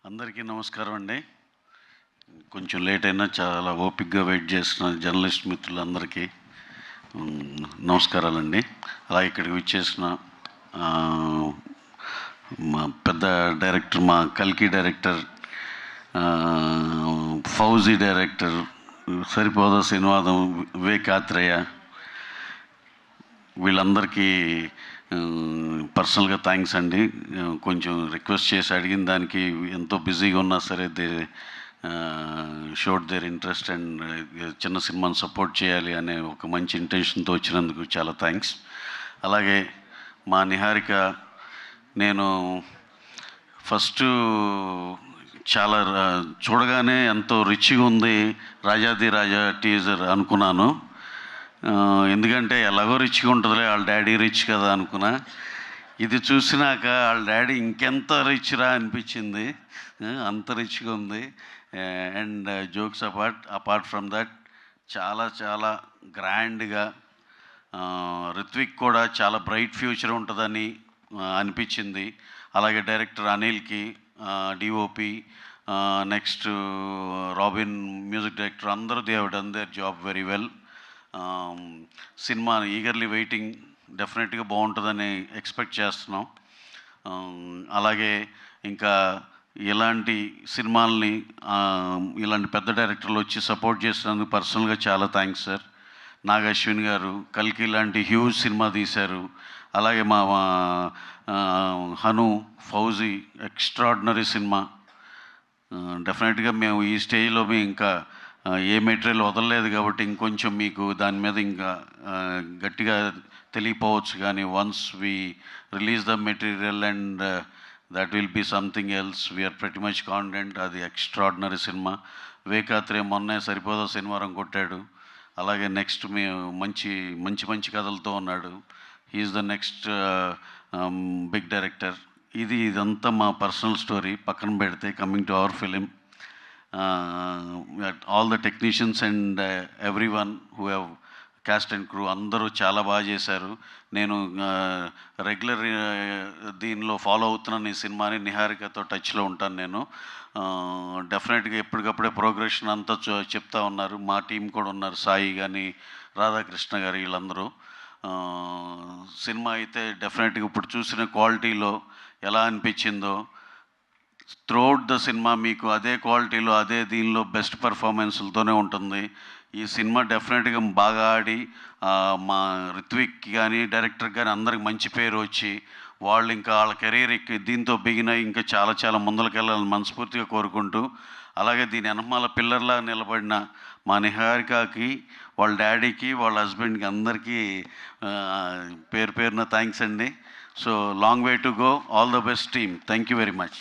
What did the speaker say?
అందరికీ నమస్కారం అండి. కొంచెం లేట్ అయినా చాలా ఓపికగా వెయిట్ చేసిన జర్నలిస్ట్ మిత్రులందరికీ నమస్కారాలండి. అలా ఇక్కడికి విచ్చేసిన మా పెద్ద డైరెక్టర్, మా కల్కి డైరెక్టర్, ఫౌజీ డైరెక్టర్, సరిపోదా సినిమాదం, వివేక్ ఆత్రేయ, వీళ్ళందరికీ పర్సనల్గా థ్యాంక్స్ అండి. కొంచెం రిక్వెస్ట్ చేసి అడిగిన దానికి ఎంతో బిజీగా ఉన్నా సరే షోడ్ దేర్ ఇంట్రెస్ట్ అండ్ చిన్న సినిమాని సపోర్ట్ చేయాలి అనే ఒక మంచి ఇంటెన్షన్తో వచ్చినందుకు చాలా థ్యాంక్స్. అలాగే మా నిహారిక, నేను ఫస్ట్ చాలా చూడగానే ఎంతో రిచ్గా ఉంది రాజాది రాజా టీజర్ అనుకున్నాను. ఎందుకంటే ఎలాగో రిచ్గా ఉంటుందిలే, వాళ్ళ డాడీ రిచ్ కదా అనుకున్నా. ఇది చూసినాక వాళ్ళ డాడీ ఇంకెంత రిచ్ రా అనిపించింది. అంత రిచ్గా ఉంది. And jokes apart from that చాలా చాలా గ్రాండ్గా, రిత్విక్ కూడా చాలా బ్రైట్ ఫ్యూచర్ ఉంటుందని అనిపించింది. అలాగే డైరెక్టర్ అనిల్కి, DOP, next Robin music director, అందరూ they have done their job very well. Cinema eagerly waiting, డెఫినెట్గా బాగుంటుందని ఎక్స్పెక్ట్ చేస్తున్నాం. అలాగే ఇంకా ఇలాంటి సినిమాల్ని ఇలాంటి పెద్ద డైరెక్టర్లు వచ్చి సపోర్ట్ చేసినందుకు పర్సనల్గా చాలా థ్యాంక్స్ సార్. నాగ్ అశ్విన్ గారు కల్కి లాంటి హ్యూజ్ సినిమా తీశారు. అలాగే మా హను, ఫౌజీ ఎక్స్ట్రాడినరీ సినిమా. డెఫినెట్గా మేము ఈ స్టేజ్లో ఇంకా ఏ మెటీరియల్ వదలలేదు కాబట్టి ఇంకొంచెం మీకు దాని మీద ఇంకా గట్టిగా తెలియపోవచ్చు. కానీ once we release the material and that will be something else. We are pretty much confident. అది ఎక్స్ట్రాడినరీ సినిమా. వివేక్ ఆత్రేయ మొన్నే సరిపోదా శనివారం కొట్టాడు. అలాగే నెక్స్ట్ మేము మంచి మంచి మంచి కథలతో ఉన్నాడు. He's the next big director. ఇదంతా మా పర్సనల్ స్టోరీ పక్కన పెడితే, coming to our film, all the technicians and everyone who have cast and crew అందరూ చాలా బాగా చేశారు. నేను రెగ్యులర్ దీనిలో ఫాలో అవుతున్నాను ఈ సినిమాని. నిహారికతో టచ్లో ఉంటాను నేను. డెఫినెట్గా ఎప్పటికప్పుడే ప్రోగ్రెషన్ అంతా చెప్తా ఉన్నారు. మా టీం కూడా ఉన్నారు, సాయి కానీ, రాధాకృష్ణ గారు, వీళ్ళందరూ. సినిమా అయితే డెఫినెట్గా ఇప్పుడు చూసిన క్వాలిటీలో ఎలా అనిపించిందో త్రూఅవుట్ ద సినిమా మీకు అదే క్వాలిటీలో, అదే దీనిలో బెస్ట్ పర్ఫార్మెన్స్లతోనే ఉంటుంది. ఈ సినిమా డెఫినెట్గా బాగా ఆడి మా రిత్విక్ కానీ, డైరెక్టర్ కానీ అందరికి మంచి పేరు వచ్చి వాళ్ళు ఇంకా వాళ్ళ కెరీర్ దీంతో బిగిన ఇంకా చాలా చాలా ముందరకెళ్ళాలని మనస్ఫూర్తిగా కోరుకుంటూ, అలాగే దీని వెనకమాల పిల్లర్లా నిలబడిన మా నిహారికకి, వాళ్ళ డాడీకి, వాళ్ళ హస్బెండ్కి అందరికీ పేరున థ్యాంక్స్ అండి. So long way to go. All the best team. Thank you very much.